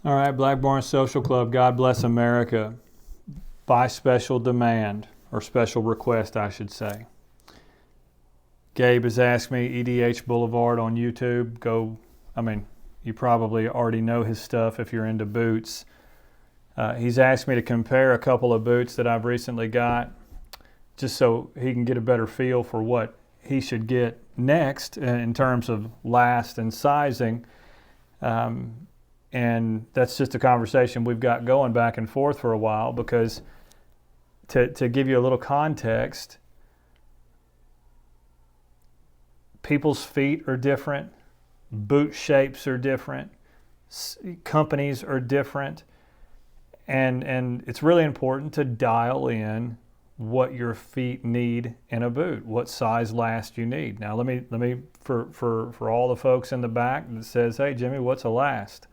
All right, Blackburn Social Club, God bless America. By special demand, or special request, I should say. Gabe has asked me, EDH Boulevard on YouTube, you probably already know his stuff if you're into boots. He's asked me to compare a couple of boots that I've recently got, just so he can get a better feel for what he should get next in terms of last and sizing. And that's just a conversation we've got going back and forth for a while, because to give you a little context, people's feet are different, boot shapes are different, companies are different, and it's really important to dial in what your feet need in a boot, what size last you need. Now let me for all the folks in the back that says, hey Jimmy, what's a last?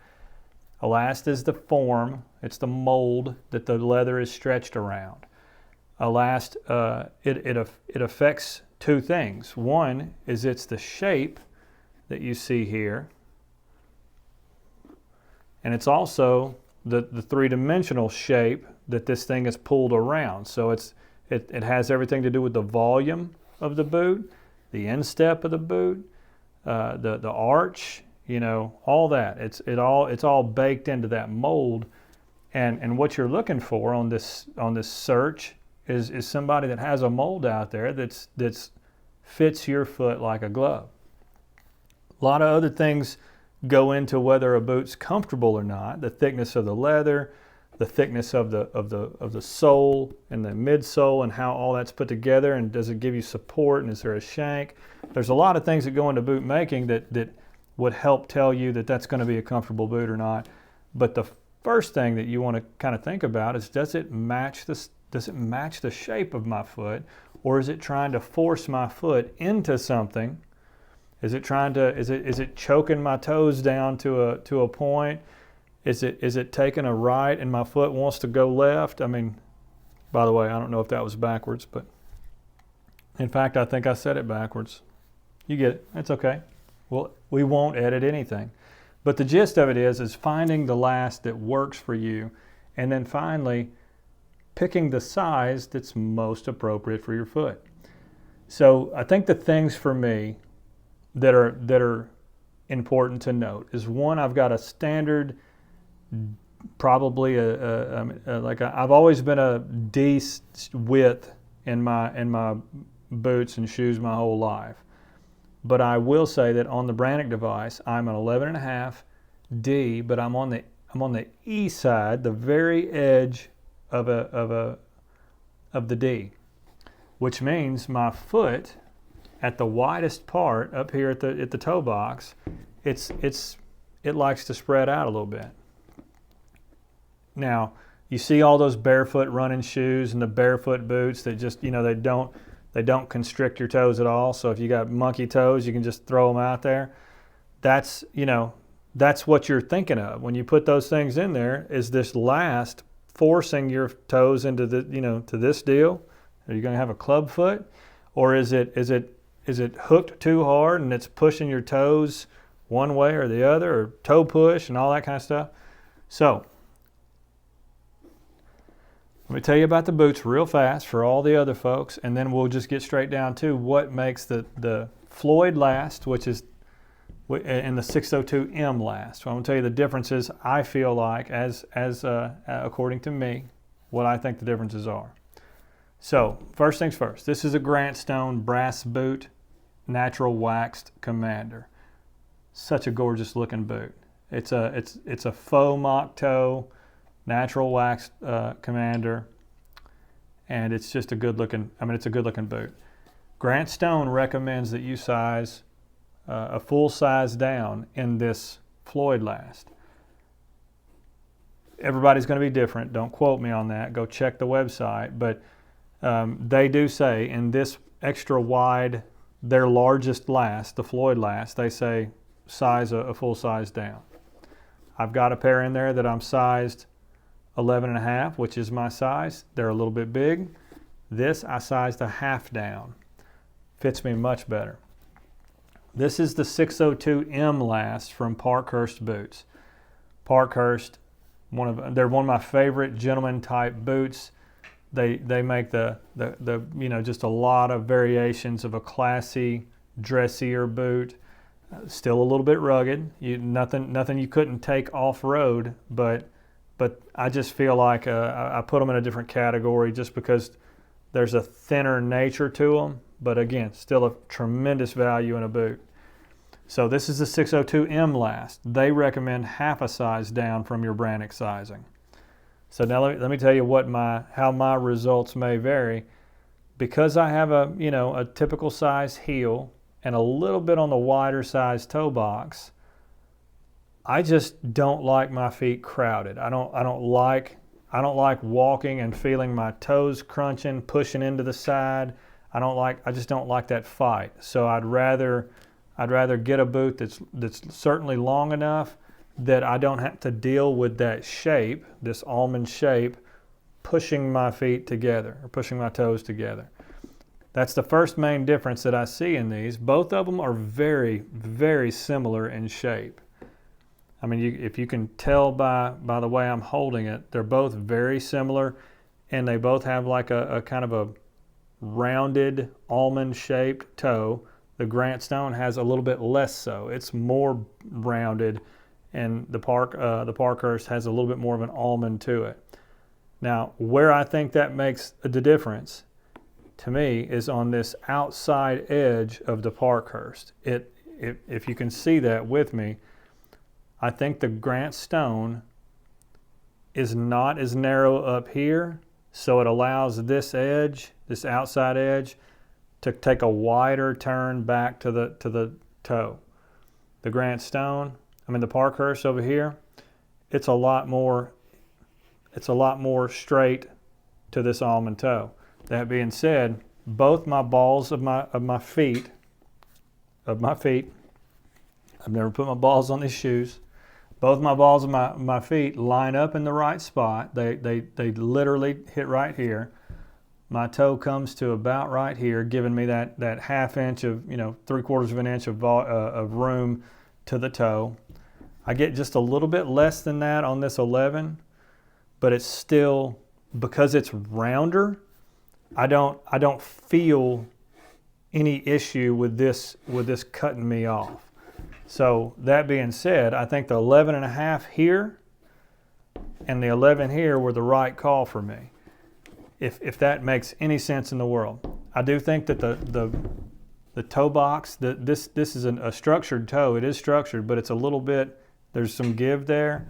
A last is the form, it's the mold that the leather is stretched around. A last, it affects two things. One is it's the shape that you see here, and it's also the three-dimensional shape that this thing is pulled around. So it has everything to do with the volume of the boot, the instep of the boot, the arch, all that. It's all baked into that mold, and what you're looking for on this search is somebody that has a mold out there that's fits your foot like a glove. A lot of other things go into whether a boot's comfortable or not: the thickness of the leather, the thickness of the sole and the midsole, and how all that's put together, and does it give you support, and is there a shank? There's a lot of things that go into boot making that would help tell you that that's going to be a comfortable boot or not. But the first thing that you want to kind of think about is, does it match the shape of my foot, or is it trying to force my foot into something? Is it choking my toes down to a point? Is it taking a right and my foot wants to go left? By the way, I don't know if that was backwards, but in fact, I think I said it backwards. You get it. It's okay. Well, we won't edit anything. But the gist of it is finding the last that works for you, and then finally picking the size that's most appropriate for your foot. So I think the things for me that are important to note is, one, I've got a standard, probably I've always been a D width in my boots and shoes my whole life. But I will say that on the Brannock device, I'm an 11.5 D, but I'm on the E side, the very edge of the D, which means my foot at the widest part up here at the toe box, it likes to spread out a little bit. Now, you see all those barefoot running shoes and the barefoot boots that just, they don't constrict your toes at all. So if you got monkey toes, you can just throw them out there. That's what you're thinking of when you put those things in there. Is this last forcing your toes into to this deal? Are you going to have a club foot, or is it hooked too hard and it's pushing your toes one way or the other, or toe push and all that kind of stuff? So let me tell you about the boots real fast for all the other folks, and then we'll just get straight down to what makes the Floyd last, which is, and the 602M last. So I'm going to tell you the differences I feel like, as according to me, what I think the differences are. So first things first, this is a Grant Stone brass boot, natural waxed Commander. Such a gorgeous looking boot. It's a faux mock toe, natural waxed Commander, and it's just a good looking boot. Grant Stone recommends that you size a full size down in this Floyd last. Everybody's going to be different. Don't quote me on that. Go check the website. But they do say in this extra wide, their largest last, the Floyd last, they say size a full size down. I've got a pair in there that I'm sized 11.5, which is my size. They're a little bit big. This I sized a half down. Fits me much better. This is the 602M last from Parkhurst Boots. Parkhurst They're one of my favorite gentleman type boots. They make the just a lot of variations of a classy, dressier boot. Still a little bit rugged. Nothing you couldn't take off road, but I just feel like I put them in a different category just because there's a thinner nature to them. But again, still a tremendous value in a boot. So this is the 602M last. They recommend half a size down from your Brannock sizing. So now let me tell you how my results may vary. Because I have a typical size heel and a little bit on the wider size toe box, I just don't like my feet crowded. I don't like walking and feeling my toes crunching, pushing into the side. I just don't like that fight. So I'd rather get a boot that's certainly long enough that I don't have to deal with that shape, this almond shape, pushing my feet together or pushing my toes together. That's the first main difference that I see in these. Both of them are very, very similar in shape. I mean, if you can tell by the way I'm holding it, they're both very similar, and they both have like a kind of a rounded almond-shaped toe. The Grant Stone has a little bit less so. It's more rounded, and the Parkhurst has a little bit more of an almond to it. Now, where I think that makes the difference, to me, is on this outside edge of the Parkhurst. If you can see that with me, I think the Grant Stone is not as narrow up here, so it allows this edge, this outside edge, to take a wider turn back to the toe. The Grant Stone, the Parkhurst over here, it's a lot more straight to this almond toe. That being said, both my balls of my feet, I've never put my balls on these shoes. Both my balls of my feet line up in the right spot. They literally hit right here. My toe comes to about right here, giving me that half inch of, 3/4 of an inch of room to the toe. I get just a little bit less than that on this 11, but it's still, because it's rounder, I don't feel any issue with this cutting me off. So that being said, I think the 11.5 here and the 11 here were the right call for me, if that makes any sense in the world. I do think that the toe box, this is a structured toe. It is structured, but it's a little bit, there's some give there.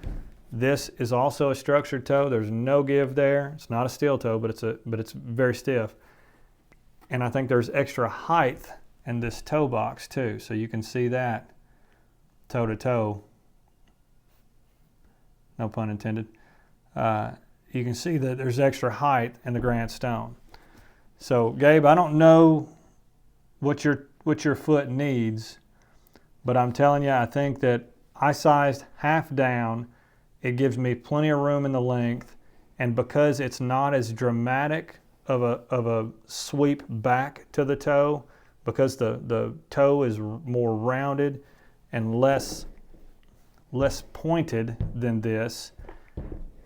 This is also a structured toe. There's no give there. It's not a steel toe, but it's very stiff. And I think there's extra height in this toe box too. So you can see that toe to toe. No pun intended. You can see that there's extra height in the Grant Stone. So Gabe, I don't know what your foot needs, but I'm telling you, I think that I sized half down. It gives me plenty of room in the length, and because it's not as dramatic of a sweep back to the toe, because the toe is more rounded and less pointed than this,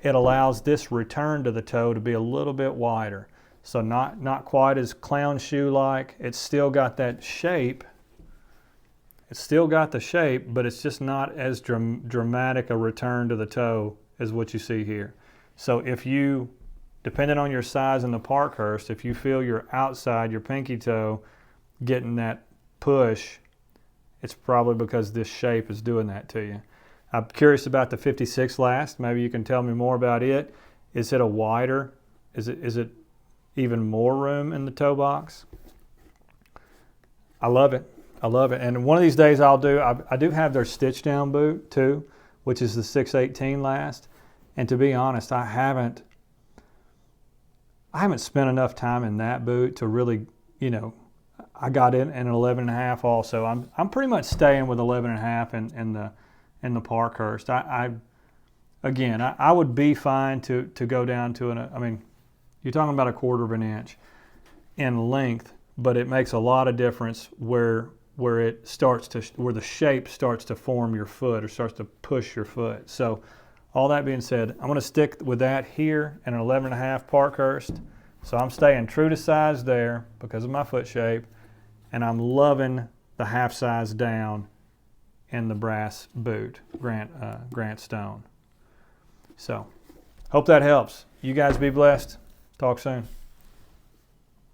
it allows this return to the toe to be a little bit wider. So not quite as clown shoe-like. It's still got that shape. It's still got the shape, but it's just not as dramatic a return to the toe as what you see here. So if you, depending on your size in the Parkhurst, if you feel your outside, your pinky toe, getting that push, it's probably because this shape is doing that to you. I'm curious about the 56 last. Maybe you can tell me more about it. Is it a wider? Is it even more room in the toe box? I love it. I love it. And one of these days I do have their stitch down boot too, which is the 618 last. And to be honest, I haven't spent enough time in that boot to really, I got in an 11.5 also. I'm pretty much staying with 11.5 in the Parkhurst. I would be fine to go down to you're talking about 1/4 of an inch in length, but it makes a lot of difference where the shape starts to form your foot or starts to push your foot. So all that being said, I'm going to stick with that here in an 11.5 Parkhurst. So I'm staying true to size there because of my foot shape, and I'm loving the half size down in the brass boot, Grant Stone. So hope that helps. You guys be blessed. Talk soon.